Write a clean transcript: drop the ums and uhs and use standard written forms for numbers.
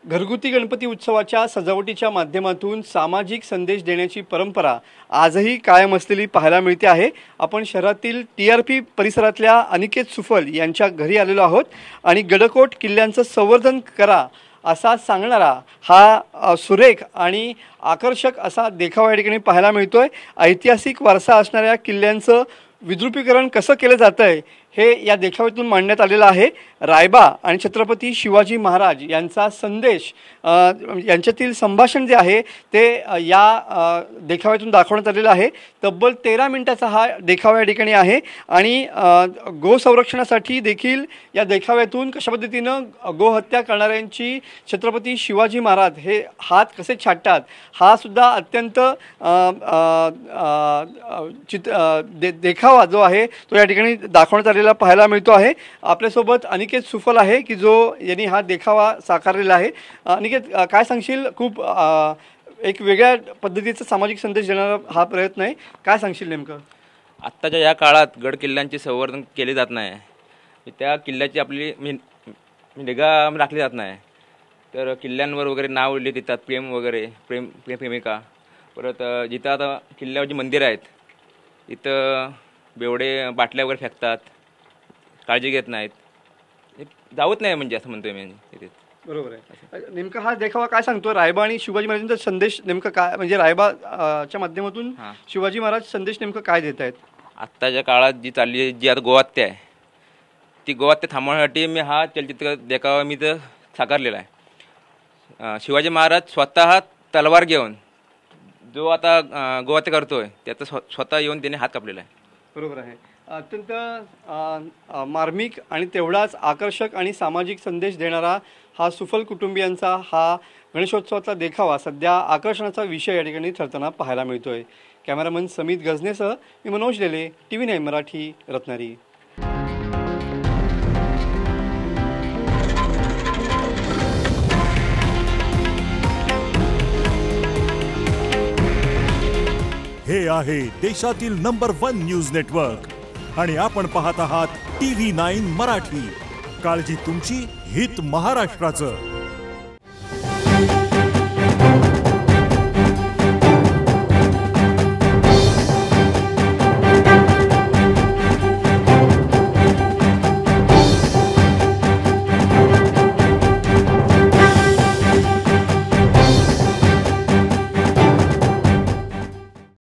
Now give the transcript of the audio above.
घरगुती गणपती उत्सवाच्या सजावटीच्या माध्यमातून सामाजिक संदेश देण्याची परंपरा आजही कायम असलेली पाहायला मिळते आहे। आपण शहरातील TRP परिसरातल्या अनिकेत सुफल यांच्या घरी आलेलो आहोत आणि गडकोट किल्ल्यांचं संवर्धन करा असा सांगणारा हा सुरेख आणि आकर्षक असा देखावा या ठिकाणी पाहायला मिळतोय। ऐतिहासिक वारसा असणाऱ्या किल्ल्यांचं विद्रुपीकरण कसं केलं जातंय हे या देखाव्यातून मांडण्यात आलेलं आहे। रायबा आणि छत्रपती शिवाजी महाराज यांचा संदेश यांच्यातील संभाषण जे आहे ते या देखाव्यातून दाखवण्यात आलेलं आहे। तब्बल 13 मिनिटाचा हा देखावा या ठिकाणी आहे आणि गो संरक्षणासाठी देखील या देखाव्यातून कशा पद्धतीनं गोहत्या करणाऱ्यांची छत्रपती शिवाजी महाराज हे हात कसे छाटतात हा सुद्धा अत्यंत देखावा जो आहे तो या ठिकाणी दाखवण्यात आलेला पाहायला मिळतो आहे। आपल्यासोबत अनिकेत सुफल आहे की जो यांनी हा देखावा साकारलेला आहे। अनिकेत, काय सांगशील? खूप एक वेगळ्या पद्धतीचा सामाजिक संदेश देणारा हा प्रयत्न आहे, काय सांगशील नेमकं? आत्ताच्या या काळात गड किल्ल्यांचे संवर्धन केले जात नाही, त्या किल्ल्याची आपली निगा राखली जात नाही। तर किल्ल्यांवर वगैरे नाव लिहित येतात, प्रेम वगैरे प्रेमिका। परत जिथं आता किल्ल्यावर जी मंदिरं आहेत तिथं बेवडे बाटल्या वगैरे फेकतात, काळजी घेत नाहीत, जावत नाही म्हणजे असं म्हणतोय मी तिथे। बरोबर आहे। नेमका हा देखावा काय सांगतो? रायबा आणि शिवाजी महाराजांचा संदेश नेमका काय, म्हणजे रायबाच्या माध्यमातून शिवाजी महाराज संदेश नेमकं काय देत आहेत? आत्ताच्या काळात जी चालली आहे, जी आता गोहत्या आहे, ती गोहत्या थांबवण्यासाठी मी हा चलचित्र देखावा मी तर साकारलेला आहे। शिवाजी महाराज स्वतः तलवार घेऊन जो आता गोहत्या करतोय त्याचा स्वतः येऊन त्याने हात कापलेला आहे। बरोबर आहे। अत्यंत मार्मिक आणि तेवढाच आकर्षक आणि सामाजिक संदेश देणारा हा सुफल कुटुंबियांचा हा गणेशोत्सवाचा देखावा सध्या आकर्षणाचा विषय या ठिकाणी ठरताना पाहायला मिळतोय। कॅमेरामन समित गजनेसह मी मनोज लेले, TV9 मराठी, रत्नागिरी। हे आहे देशातील नंबर 1 न्यूज नेटवर्क आणि आपण पाहत आहात TV9 मराठी। काळजी तुमची, हित महाराष्ट्राचं।